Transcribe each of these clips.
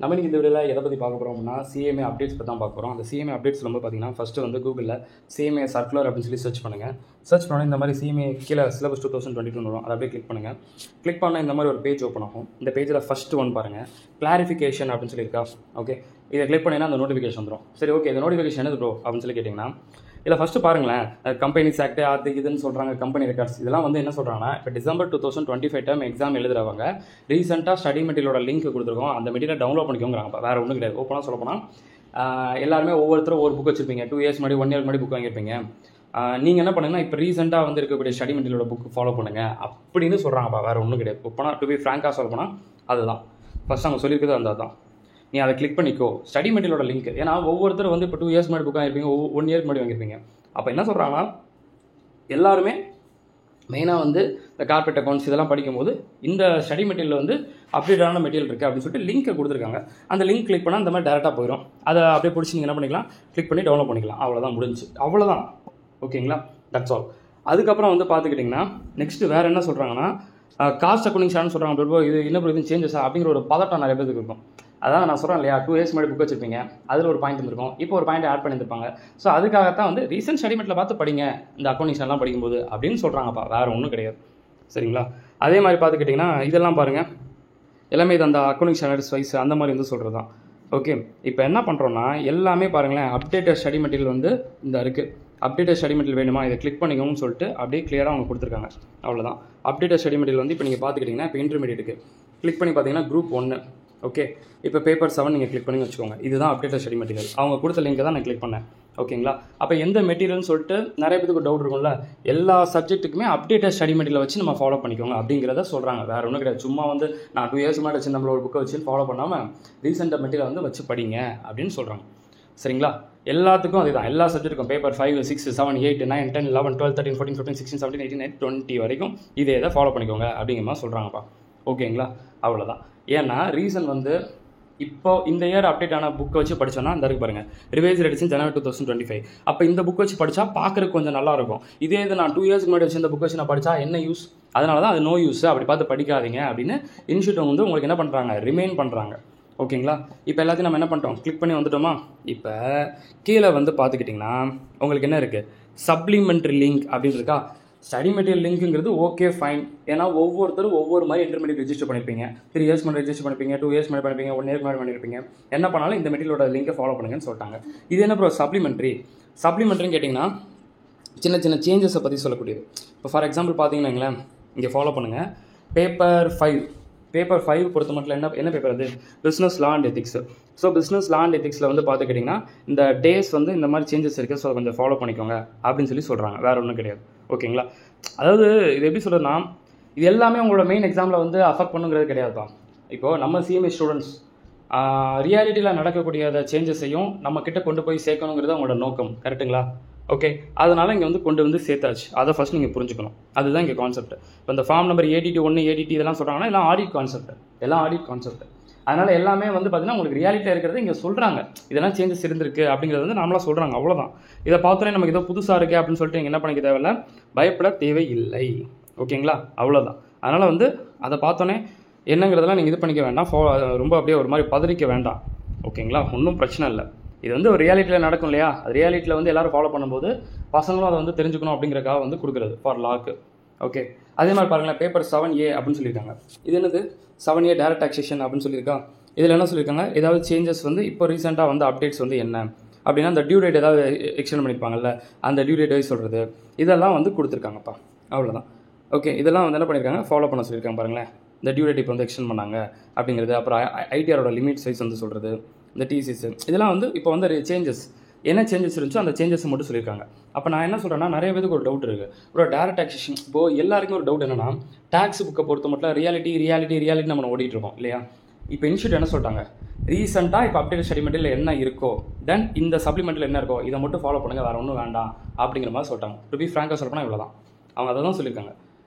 நம்ம இந்த வீடியோவில் எதை பற்றி பார்க்க போகிறோம் அப்படின்னா சிஎம்ஏ அப்டேட்ஸ் பற்றி தான் பார்க்க போகிறோம். அந்த சிஎம்ஏ அப்டேட்ஸ் ரொம்ப பார்த்தீங்கன்னா ஃபஸ்ட்டு வந்து கூகுளில் சிஎம்ஏ சர்க்குலர் அப்படின்னு சொல்லி சர்ச் பண்ணுங்கள். சர்ச் பண்ணால் இந்த மாதிரி சிஎம்ஏ கீழே சிலபஸ் 2022 வரும். அதை அப்படியே கிளிக் பண்ணுங்கள். கிளிக் பண்ணால் இந்த மாதிரி ஒரு பேஜ் ஓப்பன் ஆகும். இந்த பேஜில் ஃபஸ்ட்டு ஒன் பாருங்கள், கிளாரிஃபிகேஷன் அப்படின்னு சொல்லியிருக்கா. ஓகே, இதை கிளிக் பண்ணிங்கன்னா அந்த நோட்டிஃபிகேஷன் வந்துடும். சரி, ஓகே, இந்த நோட்டிஃபிகேஷன் என்னது ப்ரோ அப்படின்னு சொல்லி கேட்டிங்கன்னா, இதில் ஃபஸ்ட்டு பாருங்களேன், கம்பெனிஸ் ஆக்ட் அது இதுன்னு சொல்கிறாங்க, கம்பெனி ரெக்கார்ட்ஸ் இதெல்லாம் வந்து என்ன சொல்கிறாங்கன்னா, இப்போ டிசம்பர் 2025 டைம் எக்ஸாம் எழுதுறவங்க ரீசெண்டாக ஸ்டடி மெட்டீரியலோட லிங்க் கொடுத்துருக்கோம், அந்த மெட்டீரியல் டவுன்லோட் பண்ணிக்கோங்கிறாங்க. வேறு ஒன்றும் கிடையாது. ஓப்பனாக சொல்ல போனால் எல்லாருமே ஒவ்வொருத்தரும் ஒரு புக் வச்சுருப்பீங்க. 2 இயர்ஸ் முன்னாடி 1 இயர் முன்னாடி புக் வாங்கியிருப்பீங்க. நீங்கள் என்ன பண்ணுங்கன்னா, இப்போ ரீசெண்டாக வந்து இருக்கக்கூடிய ஸ்டடி மெட்டீரியலோட புக் ஃபாலோ பண்ணுங்கள் அப்படின்னு சொல்கிறாங்கப்பா. வேறு ஒன்றும் கிடையாது. ஓப்பனாக டு பி ஃப்ராங்காக சொல்ல போனால் அதுதான் ஃபஸ்ட் அவங்க சொல்லியிருக்கிறது. அந்த தான் நீ அதை கிளிக் பண்ணிக்கோ, ஸ்டடி மெட்டீரியலோட லிங்க். ஏன்னா ஒவ்வொருத்தரும் வந்து இப்போ 2 இயர்ஸ் முன்னாடி புக் வாங்கியிருப்பீங்க, 1 இயர் முன்னாடி வாங்கியிருப்பீங்க. அப்போ என்ன சொல்கிறாங்கன்னா, எல்லாருமே மெயினாக வந்து இந்த கார்பரேட் அக்கௌண்ட்ஸ் இதெல்லாம் படிக்கும்போது இந்த ஸ்டடி மெட்டீரியல் வந்து அப்டேட்டான மெட்டீரியல் இருக்குது அப்படின்னு சொல்லிட்டு லிங்க்கை கொடுத்துருக்காங்க. அந்த லிங்க் கிளிக் பண்ணால் இந்த மாதிரி டேரெக்டாக போயிடும். அதை அப்படியே பிடிச்சி நீங்கள் என்ன பண்ணிக்கலாம், கிளிக் பண்ணி டவுன்லோட் பண்ணிக்கலாம். அவ்வளோதான், முடிஞ்சு. அவ்வளோதான். ஓகேங்களா, தட்ஸ் ஆல். அதுக்கப்புறம் வந்து பார்த்துக்கிட்டிங்கன்னா நெக்ஸ்ட்டு வேறு என்ன சொல்கிறாங்கன்னா, காஸ்ட் அக்கௌண்டிங் ஷார்ட்னு சொல்கிறாங்க. இது இன்னும் இது சேஞ்சஸா அப்படிங்கிற ஒரு பதட்டம் நிறைய பேருக்கு இருக்கும். அதான் நான் சொல்கிறேன் இல்லையா, 2 இயர்ஸ் முன்னாடி புக் வச்சுருப்பீங்க, அதில் ஒரு பாயிண்ட் இருந்திருக்கும், இப்போ ஒரு பாயிண்ட் ஆட் பண்ணியிருப்பாங்க. ஸோ அதுக்காகத்தான் வந்து ரீசெண்ட் ஸ்டடிமெண்ட்டில் பார்த்து படிங்க இந்த அக்கௌண்டிங்ஸ்லாம் படிக்கும்போது அப்படின்னு சொல்கிறாங்கப்பா. வேறு ஒன்றும் கிடையாது. சரிங்களா. அதே மாதிரி பார்த்துக்கிட்டிங்கன்னா இதெல்லாம் பாருங்கள், எல்லாமே இது அந்த அக்கௌண்டிங் ஸ்டாண்டர்ட்ஸ் வைஸ் அந்த மாதிரி வந்து சொல்கிறது தான். ஓகே, இப்போ என்ன பண்ணுறோன்னா எல்லாமே பாருங்களேன், அப்டேட்டட் ஸ்டடி மெட்டீரியல் வந்து இந்த இருக்குது. அப்டேட்டட் ஸ்டடி மெட்டீரியல் வேணுமா, இதை கிளிக் பண்ணிக்கோன்னு சொல்லிட்டு அப்படியே கிளியராக அவங்க கொடுத்துருக்காங்க. அவ்வளோதான். அப்டேட்டட் ஸ்டடி மெட்டீரியல் வந்து இப்போ நீங்கள் பார்த்துக்கிட்டிங்கன்னா, இப்போ இன்டர்மீடியட்டுக்கு கிளிக் பண்ணி பார்த்தீங்கன்னா குரூப் 1. ஓகே, இப்போ பேப்பர் 7 நீங்கள் கிளிக் பண்ணி வச்சுக்கோங்க. இதுதான் அப்டேட்டட் ஸ்டடி மெட்டீரியல். அவங்க கொடுத்த லிங்கை தான் நான் கிளிக் பண்ணேன். ஓகேங்களா. அப்போ எந்த மெட்டீரியல்னு சொல்லிட்டு நிறைய பேருக்கு டவுட் இருக்கும்ல, எல்லா சப்ஜெக்ட்டுக்குமே அப்டேட்டட் ஸ்டடி மெட்டீரியல் வச்சு நம்ம ஃபாலோ பண்ணிக்கோங்க அப்படிங்கிறத சொல்கிறாங்க. வேறு ஒன்றும் கிடையாது. சும்மா வந்து நான் 2 இயர்ஸ் முன்னாடி வச்சு நம்மளோட புக்கை வச்சு ஃபாலோ பண்ணாமல் ரீசெண்டாக மெட்டீரியல் வந்து வச்சு படிங்க அப்படின்னு சொல்கிறாங்க. சரிங்களா. எல்லாத்துக்கும் அதுதான், எல்லா சப்ஜெக்ட்டுக்கும் பேப்பர் 5, 6, 7, 8, 9, 10, 11, 12, 13, 14, 15, 16, 17, 18, 20 வரைக்கும் இதே இதை ஃபாலோ பண்ணிக்கோங்க அப்படிங்கிற மாதிரி சொல்கிறாங்கப்பா. ஓகேங்களா. அவ்வளோதான். ஏன்னா ரீசன் வந்து இப்போ இந்த இயர் அப்டேட் ஆன புக்கை வச்சு படித்தோன்னா அந்த இருக்கு பாருங்கள், ரிவைஸ் எடிஷன் ஜனவரி 2025. அப்போ இந்த புக் வச்சு படித்தா பார்க்குறதுக்கு கொஞ்சம் நல்லாயிருக்கும். இதே இது நான் 2 இயர்ஸ்க்கு முன்னாடி வச்சு இந்த புக் வச்சு நான் படித்தா என்ன யூஸ்? அதனால தான் அது நோ யூஸ், அப்படி பார்த்து படிக்காதீங்க அப்படின்னு இன்ஸ்டியூட் வந்து உங்களுக்கு என்ன பண்ணுறாங்க, ரிமைன் பண்ணுறாங்க. ஓகேங்களா. இப்போ எல்லாத்தையும் நம்ம என்ன பண்ணிட்டோம், கிளிக் பண்ணி வந்துட்டோமா. இப்போ கீழே வந்து பார்த்துக்கிட்டிங்கன்னா உங்களுக்கு என்ன இருக்குது, சப்ளிமெண்ட்ரி லிங்க் அப்படின்னு இருக்கா. ஸ்டடி மெட்டீரியல் லிங்க்குங்கிறது ஓகே ஃபைன். ஏன்னா ஒவ்வொருத்தரும் ஒவ்வொரு மாதிரி இன்டர்மீடியட் ரெஜிஸ்டர் பண்ணியிருப்பீங்க. 3 இயர்ஸ் முன்னாடி ரெஜிஸ்டர் பண்ணியிருப்பீங்க, 2 இயர்ஸ் முன்னாடி பண்ணியிருப்பீங்க, 1 இயர் முன்னாடி பண்ணியிருப்பீங்க. என்ன பண்ணாலும் இந்த மெட்டீரியலோட லிங்கை ஃபாலோ பண்ணுங்கன்னு சொல்லிட்டாங்க. இது என்ன ப்ரோ சப்ளிமெண்ட்ரின்னு கேட்டிங்கன்னா சின்ன சின்ன சேஞ்சஸை பற்றி சொல்லக்கூடியது. இப்போ ஃபார் எக்ஸாம்பிள் பார்த்தீங்கன்னா இங்கே ஃபாலோ பண்ணுங்கள். பேப்பர் 5 பொறுத்த மட்டும் என்ன பேப்பர் அது, business law and ethics. So business law and எத்திக்ஸில் வந்து பார்த்துக்கிட்டிங்கன்னா இந்த டேஸ் வந்து இந்த மாதிரி சேஞ்சஸ் இருக்குது, ஸோ கொஞ்சம் ஃபாலோ பண்ணிக்கோங்க அப்படின்னு சொல்லி சொல்கிறாங்க. வேறு ஒன்றும் கிடையாது. ஓகேங்களா. அதாவது இது எப்படி சொல்கிறதுனா, இது எல்லாமே உங்களோட மெயின் எக்ஸாமில் வந்து அஃபெக்ட் பண்ணுங்கிறது கிடையாதுப்பா. இப்போது நம்ம சிஎம்ஏ ஸ்டூடெண்ட்ஸ் ரியாலிட்டியில் நடக்கக்கூடிய சேஞ்சஸையும் நம்ம கிட்ட கொண்டு போய் சேர்க்கணுங்கிறது அவங்களோட நோக்கம். கரெக்டுங்களா. ஓகே, அதனால் இங்கே வந்து கொண்டு வந்து சேர்த்தாச்சு. அதை ஃபஸ்ட் நீங்கள் புரிஞ்சுக்கணும். அதுதான் இங்கே கான்செப்ட். இப்போ இந்த ஃபார்ம் நம்பர் ADT 1, ADT இதெல்லாம் சொல்கிறாங்கன்னா எல்லாம் ஆடிட் கான்செப்ட். அதனால் எல்லாமே வந்து பார்த்தீங்கன்னா உங்களுக்கு ரியாலிட்டியாக இருக்கிறது இங்கே சொல்கிறாங்க. இதெல்லாம் சேஞ்சஸ் இருந்திருக்கு அப்படிங்கிறது வந்து நாமளாக சொல்கிறாங்க. அவ்வளோதான். இதை பார்த்தோன்னே நமக்கு ஏதோ புதுசாக இருக்குது அப்படின்னு சொல்லிட்டு நீங்கள் என்ன பண்ணிக்க தேவையில்லை, பயப்பட தேவையில்லை. ஓகேங்களா. அவ்வளோதான். அதனால் வந்து அதை பார்த்தோன்னே என்னங்கிறதெல்லாம் நீங்கள் இது பண்ணிக்க வேண்டாம், ரொம்ப அப்படியே ஒரு மாதிரி பதறிக்க வேண்டாம். ஓகேங்களா. ஒன்றும் பிரச்சனை இல்லை. இது வந்து ஒரு ரியாலிட்டியில் நடக்கும் இல்லையா, அது ரியாலிட்டியில் வந்து எல்லோரும் ஃபாலோ பண்ணும்போது பசங்களும் அதை வந்து தெரிஞ்சுக்கணும் அப்படிங்கிறக்காக வந்து கொடுக்குறது ஃபார் லாக்கு. ஓகே, அதே மாதிரி பாருங்களேன், பேப்பர் 7A அப்படின்னு சொல்லியிருக்காங்க. இது என்னது, 7A டைரக்ட் டாக்ஸேஷன் அப்படின்னு சொல்லியிருக்கா. இதில் என்ன சொல்லியிருக்காங்க, ஏதாவது சேஞ்சஸ் வந்து இப்போ ரீசெண்டாக வந்து அப்டேட்ஸ் வந்து என்ன அப்படின்னா, அந்த டியூ டேட் ஏதாவது எக்ஸ்டெண்ட் பண்ணியிருப்பாங்கல்ல, அந்த டியூ டேட் வைஸ் சொல்கிறது இதெல்லாம் வந்து கொடுத்துருக்காங்கப்பா. அவ்வளோதான். ஓகே, இதெல்லாம் வந்து என்ன பண்ணியிருக்காங்க, ஃபாலோ பண்ண சொல்லியிருக்காங்க. பாருங்களேன், இந்த டியூ டேட் இப்போ வந்து எக்ஸ்டெண்ட் பண்ணாங்க அப்படிங்கிறது, அப்புறம் ITRோட லிமிட்ஸ் வைஸ் வந்து சொல்கிறது, இந்த TCS இதெல்லாம் வந்து இப்போ வந்து என்ன சேஞ்சஸ் இருந்துச்சோ அந்த சேஞ்சஸ் மட்டும் சொல்லியிருக்காங்க. அப்போ நான் என்ன சொல்கிறேன்னா, நிறைய பேருக்கு ஒரு டவுட் இருக்குது, ஒரு டைரக்ட் டாக்ஸேஷன். இப்போது எல்லாருக்குமே ஒரு டவுட் என்னென்னா, டேக்ஸ் புக்கை பொறுத்த மட்டும் ரியாலிட்டி நம்ம ஓடிட்டு இருக்கோம் இல்லையா. இப்போ இன்ஸ்டியூட் என்ன சொல்லிட்டாங்க, ரீசெண்டாக இப்போ அப்டேட் ஸ்டடி மெட்டீரியல் என்ன இருக்கோ, தென் இந்த சப்ளிமெண்ட்டில் என்ன இருக்கோ இதை மட்டும் ஃபாலோ பண்ணுங்கள், வேறு ஒன்றும் வேண்டாம் அப்படிங்கிற மாதிரி சொல்லிட்டாங்க. டு பி ஃப்ராங்காக சொல்லப்போனால் இவ்வளோ தான். அவங்க அதை தான் சொல்லியிருக்காங்க.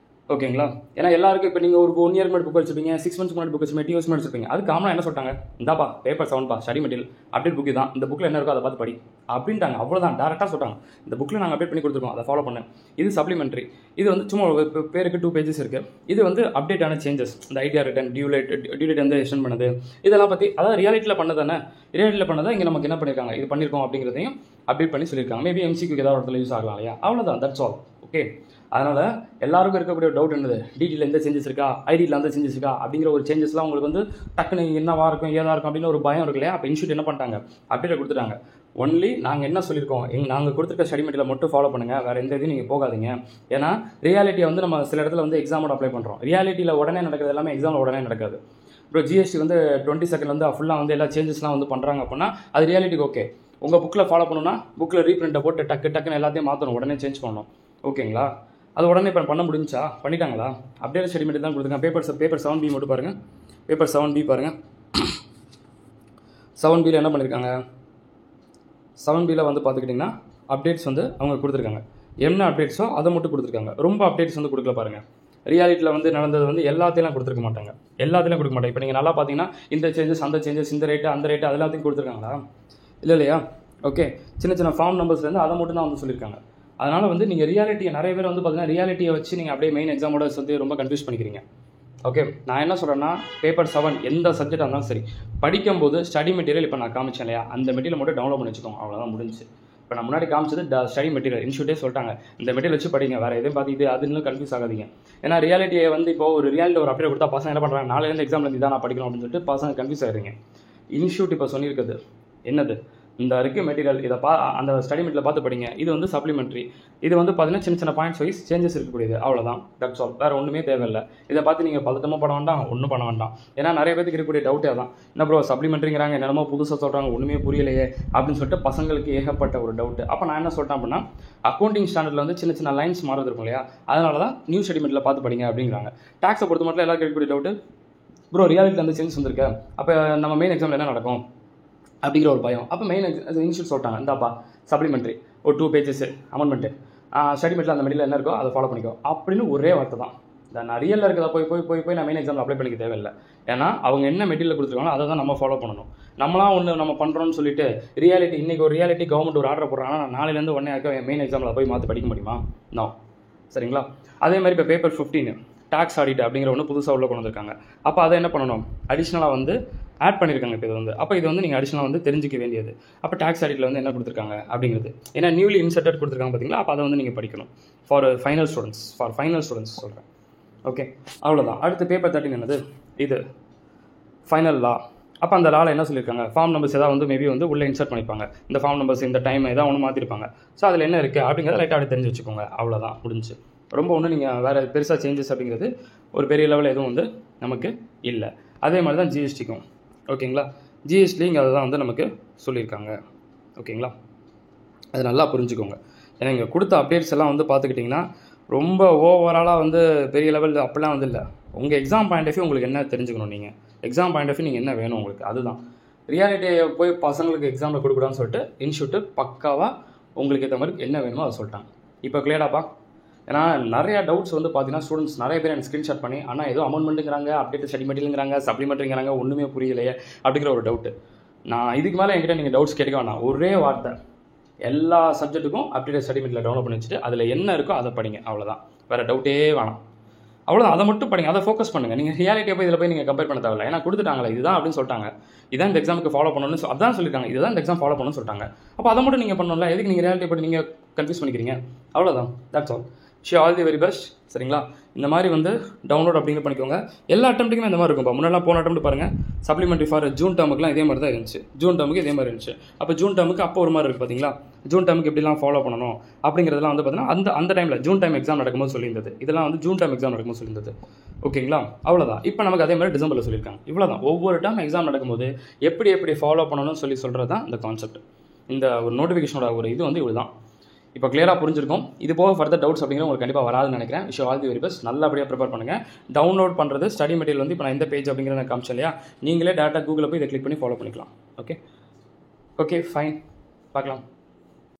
ஓகேங்களா? ஏன்னா எல்லாருக்கும் இப்போ நீங்கள் ஒரு 1 இயர் முன்னாடி புக் வச்சிருப்பீங்க, 6 மந்த்ஸ் முன்னாடி புக் வச்சிருப்பீங்க, 2 இயர்ஸ் முன்னாடி வச்சிருப்பீங்க. அது காமனாக என்ன சொல்லிட்டாங்க, இந்தாப்பா பேப்பர் 7பா ஸ்டடி மெட்டீரியல் அப்டேட் புக்கு தான், இந்த புக்கில் என்ன இருக்கோ அதை பார்த்து படி அப்படின்ட்டாங்க. அவ்வளோதான், டேரெக்டாக சொல்லிட்டாங்க. இந்த புக்கில் நாங்கள் அப்டேட் பண்ணி கொடுத்துருக்கோம், அதை ஃபாலோ பண்ணேன். இது சப்ளிமெண்ட்ரி. இது வந்து சும்மா பேருக்கு 2 பேஜஸ் இருக்குது. இது வந்து அப்டேட்டான சேஞ்சஸ், இந்த ஐடியா ரிட்டன், டியூ டேட் வந்து எக்ஸ்டெண்ட் பண்ணது, இதெல்லாம் பற்றி, அதாவது ரியாலிட்டியில் பண்ணதானே, ரியாலிட்டியில் பண்ணதை இங்கே நமக்கு என்ன பண்ணியிருக்காங்க, இது பண்ணியிருக்கோம் அப்படிங்கிறதையும் அப்டேட் பண்ணி சொல்லியிருக்காங்க. மேபி எம்சிக்கு ஏதாவது இடத்துல யூஸ் ஆகலாம் இல்லையா? அவ்வளோதான், தட்ஸ் ஆல். ஓகே, அதனால் எல்லாருக்கும் இருக்கக்கூடிய டவுட் என்னது, டிடியில் எந்த சேஞ்சஸ் இருக்கா, ஐடியில் எந்த சேஞ்சஸ் இருக்கா அப்படிங்கிற ஒரு சேஞ்சஸ்லாம் உங்களுக்கு வந்து டக்குன்னு என்னவா இருக்கும் ஏதா இருக்கும் அப்படின்னு ஒரு பயம் இருக்கு இல்லையா? அப்போ இன்ஸ்டியூட் என்ன பண்ணிட்டாங்க, அப்டேட் கொடுத்துட்டாங்க. ஒன்லி நாங்கள் என்ன சொல்லியிருக்கோம், நாங்கள் கொடுத்துருக்க ஸ்டடி மெட்டீரியல் மட்டும் ஃபாலோ பண்ணுங்கள், வேறு எந்த இதையும் நீங்கள் போகாதீங்க. ஏன்னா ரியாலிட்டியை வந்து நம்ம சில இடத்துல வந்து எக்ஸாமோட அப்ளை பண்ணுறோம். ரியாலிட்டியில் உடனே நடக்கிறது எல்லாமே எக்ஸாமில் உடனே நடக்காது. இப்போ ஜிஎஸ்டி வந்து 20 செகண்ட் வந்து ஃபுல்லாக வந்து எல்லா சேஞ்சஸ்லாம் வந்து பண்ணுறாங்க அப்படின்னா அது ரியாலிட்டிக்கு ஓகே. உங்கள் புக்கில் ஃபாலோ பண்ணணும்னா புக்கில் ரீப்ரிண்ட்டை போட்டு டக்குன்னு எல்லாத்தையும் மாற்றணும், உடனே சேஞ்ச் பண்ணணும். ஓகேங்களா? அது உடனே இப்போ பண்ண முடிஞ்சா, பண்ணிட்டாங்களா? அப்டேட் ஸ்டடி மெட்டீரியல் தான் கொடுத்துருக்காங்க. பேப்பர் 7B மட்டும் பாருங்கள். பேப்பர் 7B பாருங்கள். 7Bயில் என்ன பண்ணியிருக்காங்க, 7Bயில் வந்து பார்த்துக்கிட்டிங்கன்னா அப்டேட்ஸ் வந்து அவங்க கொடுத்துருக்காங்க. என்ன அப்டேட்ஸோ அதை மட்டும் கொடுத்துருக்காங்க. ரொம்ப அப்டேட்ஸ் வந்து கொடுக்கல பாருங்கள். ரியாலிட்டியில் வந்து நடந்தது வந்து எல்லாத்தையும் கொடுத்துருக்க மாட்டாங்க. இப்போ நீங்கள் நல்லா பார்த்தீங்கன்னா இந்த சேஞ்சஸ் அந்த சேஞ்சஸ், இந்த ரேட்டு அந்த ரேட்டு அது எல்லாத்தையும் கொடுத்துருக்காங்களா? இல்லையா? ஓகே, சின்ன ஃபார்ம் நம்பர்ஸ்லேருந்து அதை மட்டும் தான் வந்து சொல்லியிருக்காங்க. அதனால் வந்து நீங்கள் ரியாலிட்டியை நிறைய பேர் வந்து பார்த்தீங்கன்னா ரியாலிட்டியை வச்சு நீங்கள் அப்படியே மெயின் எக்ஸாமோட வந்து ரொம்ப கன்ஃபியூஸ் பண்ணிக்கிறீங்க. ஓகே, நான் என்ன சொல்கிறேன்னா, பேப்பர் 7 எந்த சப்ஜெக்டாக இருந்தாலும் சரி, படிக்கும்போது ஸ்டடி மெட்டீரியல் இப்போ நான் காமிச்சேன் இல்லையா, அந்த மெட்டீரியல் மட்டும் டவுன்லோட் பண்ணி வச்சுக்கோங்க, அவ்வளோதான் முடிஞ்சு. இப்போ நான் முன்னாடி காமிச்சது ஸ்டடி மெட்டீரியல், இன்ஸ்டியூட்டே சொல்லிட்டாங்க இந்த மெட்டீரியல் வச்சு படிங்க, வேறு எதையும் பார்த்து இது அதுன்னு கன்ஃபியூஸ் ஆகாதீங்க. ஏன்னா ரியாலிட்டியை வந்து இப்போ ஒரு ரியாலிட்டி ஒரு அப்டேட் கொடுத்தா பசங்க என்ன பண்ணுறாங்க, நாளையிலேருந்து எக்ஸாமில் இதான் நான் படிக்கணும் அப்படின்னு சொல்லிட்டு பசங்க கன்ஃபியூஸ் ஆகிடுங்க. இன்ஸ்டியூட் இப்போ சொல்லியிருக்குது என்னது, இந்த இருக்குது மெட்டீரியல், இதை அந்த ஸ்டடி மெட்டீரியல் பார்த்து படிங்க. இது வந்து சப்ளிமெண்ட்ரி. இது வந்து பார்த்தீங்கன்னா சின்ன பாயிண்ட்ஸ் வைஸ் சேஞ்சஸ் இருக்கக்கூடியது, அவ்வளோதான், தட்ஸ் ஆல். வேறு ஒன்றுமே தேவையில்லை. இதை பார்த்து நீங்கள் பதட்டமாக பண்ண வேண்டாம், ஒன்றும் பண்ண வேண்டாம். ஏன்னா நிறைய பேருக்கு இருக்கக்கூடிய டவுட்டே தான், என்ன ப்ரோ சப்ளிமெண்ட்ரிங்கிறாங்க, என்னமோ புதுசாக சொல்கிறாங்க, ஒன்றுமே புரியலையே அப்படின்னு சொல்லிட்டு பசங்களுக்கு ஏகப்பட்ட ஒரு டவுட்டு. அப்போ நான் என்ன சொல்லிட்டேன் அப்படின்னா, அக்கௌண்டிங் ஸ்டாண்டர்டில் வந்து சின்ன லைன்ஸ் மாறது இருக்கும் இல்லையா, அதனால தான் நியூ ஸ்டடி மெட்டீரியல் பார்த்து படிங்க அப்படிங்கிறாங்க. டேக்ஸை பொறுத்த மட்டும் எல்லாருக்கும் இருக்கக்கூடிய டவுட்டு, ப்ரோ ரியாலிட்டியில் அந்த சேஞ்சஸ் வந்திருக்கு, அப்போ நம்ம மெயின் எக்ஸாமில் என்ன நடக்கும் அப்படிங்கிற ஒரு பயம். அப்போ மெயின் இன்ஸ்டியூட் சொல்லிட்டாங்க, இந்தாப்பா சப்ளிமெண்ட்ரி ஒரு 2 பேஜஸ் அமெண்ட்மெண்ட்டு, ஸ்டடி மெட்டீரியல் அந்த மெட்டீரியல் என்ன இருக்கோ அதை ஃபாலோ பண்ணிக்கோ அப்படின்னு ஒரே வார்த்தை தான். நான் ரியலில் இருக்கிறதா போய் நான் மெயின் எக்ஸாமில் அப்ளை பண்ணிக்க தேவையில்லை. ஏன்னா அவங்க என்ன மெட்டீரியல் கொடுத்துருக்காங்களோ அதை தான் நம்ம ஃபாலோ பண்ணணும். நம்மளாம் ஒன்று நம்ம பண்ணுறோன்னு சொல்லிட்டு ரியாலிட்டி, இன்றைக்கி ஒரு ரியாலிட்டி கவர்மெண்ட் ஒரு ஆர்டர் போடுறாங்கன்னா நான் நாளையிலேருந்து உடனே மெயின் எக்ஸாமில் போய் மாற்றி படிக்க முடியுமா? நோ. சரிங்களா? அதே மாதிரி இப்போ பேப்பர் 15 டாக்ஸ் ஆடிட் அப்படிங்கிற ஒன்று புதுசாக உள்ள கொண்டு வந்திருக்காங்க. அப்போ அதை என்ன பண்ணணும், அடிஷ்னலாக வந்து ஆட் பண்ணியிருக்காங்க. இப்போ இது வந்து அப்போ இது வந்து நீங்கள் அடிஷ்னலாக வந்து தெரிஞ்சிக்க வேண்டியது. அப்போ டாக்ஸ் ஆடிட்டில் வந்து என்ன கொடுத்துருக்காங்க அப்படிங்கிறது, ஏன்னா நியூலி இன்சர்ட்டட் கொடுத்துருக்காங்க பார்த்தீங்களா, அப்போ அதை வந்து நீங்கள் படிக்கணும் ஃபார் ஃபைனல் ஸ்டூடெண்ட்ஸ் சொல்கிறேன். ஓகே, அவ்வளோதான். அடுத்து பேப்பர் 13 என்னது, இது ஃபைனல் லா. அப்போ அந்த லாவில் என்ன சொல்லியிருக்காங்க, ஃபார்ம் நம்பர்ஸ் ஏதாவது வந்து மேபி வந்து உள்ளே இன்சர்ட் பண்ணிப்பாங்க. இந்த ஃபார்ம் நம்பர்ஸ் இந்த டைம் ஏதாவது ஒன்று மாற்றிருப்பாங்க. ஸோ அதில் என்ன இருக்குது அப்படிங்கிறத லைட்டாக அப்படி தெரிஞ்சு வச்சுக்கோங்க, அவ்வளோதான், முடிஞ்சு. ரொம்ப ஒன்றும் நீங்கள் வேறு பெருசாக சேஞ்சஸ் அப்படிங்கிறது ஒரு பெரிய லெவலில் எதுவும் வந்து நமக்கு இல்லை. அதே மாதிரி தான் ஜிஎஸ்டிக்கும். ஓகேங்களா? ஜிஎஸ்டிலையும் அதை தான் வந்து நமக்கு சொல்லியிருக்காங்க. ஓகேங்களா? அது நல்லா புரிஞ்சுக்கோங்க. ஏன்னா இங்கே கொடுத்த அப்டேட்ஸ் எல்லாம் வந்து பார்த்துக்கிட்டிங்கன்னா ரொம்ப ஓவராலாக வந்து பெரிய லெவலில் அப்படிலாம் வந்து இல்லை. உங்கள் எக்ஸாம் பாயிண்ட் ஆஃப் வியூ உங்களுக்கு என்ன தெரிஞ்சுக்கணும், நீங்கள் எக்ஸாம் பாயிண்ட் ஆஃப் வியூ நீங்கள் என்ன வேணும் உங்களுக்கு, அதுதான். ரியாலிட்டியை போய் பசங்களுக்கு எக்ஸாமில் கொடுக்கூடாதுன்னு சொல்லிட்டு இன்ஸ்டியூட்டு பக்காவாக உங்களுக்கு ஏற்ற மாதிரி என்ன வேணுமோ அதை சொல்லிட்டாங்க. இப்போ கிளியராப்பா? ஏன்னா நிறையா டவுட்ஸ் வந்து பார்த்தீங்கன்னா ஸ்டூடெண்ட்ஸ் நிறைய பேர் எனக்கு ஸ்க்ரீன்ஷாட் பண்ணி, ஆனால் ஏதோ அமெண்ட்மெண்ட்டுங்கிறாங்க, அப்டேட் ஸ்டடி மெட்டீரியலுங்கிறாங்க, சப்ளிமெண்ட்ரிங்கிறாங்க, ஒன்றுமே புரியலையே அப்படிங்கிற ஒரு டவுட்டு. நான் இதுக்கு மேலே என்கிட்ட நீங்கள் டவுட்ஸ் கேட்க வேணாம், ஒரே வார்த்தை, எல்லா சப்ஜெக்ட்டுக்கும் அப்டேட் ஸ்டடி மெட்டீரியல் டவுன்லோட் பண்ணி வச்சுட்டு அதில் என்ன இருக்கோ அதை படிங்க, அவ்வளோதான். வேறு டவுட்டே வேணாம், அவ்வளோதான். அதை மட்டும் படிங்க, அதை ஃபோக்கஸ் பண்ணுங்கள். நீங்கள் ரியாலிட்டியை போய் இதில் போய் நீங்கள் கம்பேர் பண்ண தேவையில்லை. ஏன்னா கொடுத்துட்டாங்களே இதுதான் அப்படின்னு சொல்லிட்டாங்க, இதான் இந்த எக்ஸாமுக்கு ஃபாலோ பண்ணணும்னு அதான் சொல்லியிருக்காங்க, இதுதான் இந்த எக்ஸாம் ஃபாலோ பண்ணணும்னு சொல்லிட்டாங்க. அப்போ அதை மட்டும் நீங்கள் பண்ணணும்ல, எதுக்கு நீங்கள் ரியாலிட்டியை பற்றி நீங்கள் கன்ஃபியூஸ் பண்ணிக்கிறீங்க? அவ்வளோதான், that's all. All the very best. சரிங்களா? இந்த மாதிரி வந்து டவுன்லோட் அப்படிங்கிற பண்ணிக்கோங்க. எல்லா அட்டம்ப்ட்டுக்குமே இந்த மாதிரி இருக்கும்ப்பா. முன்னெல்லாம் போன அட்டம்ப்ட் பாருங்கள், சப்ளிமெண்ட்ரி ஃபார் ஜூன் டேர்முக்குலாம் இதே மாதிரி தான் இருந்துச்சு. ஜூன் டேர்முக்கு இதே மாதிரி இருந்துச்சு. அப்போ ஜூன் டேர்முக்கு அப்போ ஒரு மாதிரி இருக்குது பார்த்தீங்களா? ஜூன் டேர்முக்கு எப்படிலாம் ஃபாலோ பண்ணணும் அப்படிங்கிறதுலாம் வந்து பார்த்தீங்கன்னா அந்த டைமில் ஜூன் டைம் எக்ஸாம் நடக்கும்போது சொல்லியிருந்தது. இதெல்லாம் வந்து ஜூன் டைம் எக்ஸாம் நடக்கும்போது சொல்லியிருந்தது. ஓகேங்களா? அவ்வளோதான். இப்போ நமக்கு அதே மாதிரி டிசம்பரில் சொல்லியிருக்காங்க. இவ்வளோதான். ஒவ்வொரு டைம் எக்ஸாம் நடக்கும்போது எப்படி ஃபாலோ பண்ணணும்னு சொல்கிறது தான் இந்த கான்செப்ட். இந்த ஒரு நோட்டிஃபிகேஷனோட ஒரு இது வந்து இவ்வளோ தான். இப்போ கிளியராக புரிஞ்சிருக்கும். இது போக ஃபர்தர் டவுட்ஸ் அப்படிங்கிற உங்களுக்கு கண்டிப்பாக வராதுன்னு நினைக்கிறேன். All the very best. நல்லபடியாக ப்ரிப்பேர் பண்ணுங்கள். டவுன்லோட் பண்ணுறது ஸ்டடி மெட்டீரியல் வந்து இப்போ நான் இந்த பேஜ் அப்படிங்கிறத காமிச்சேன் இல்லையா, நீங்களே டேரெக்டாக கூகுளில் போய் இதை கிளிக் பண்ணி ஃபாலோ பண்ணிக்கலாம். ஓகே, ஃபைன், பார்க்கலாம்.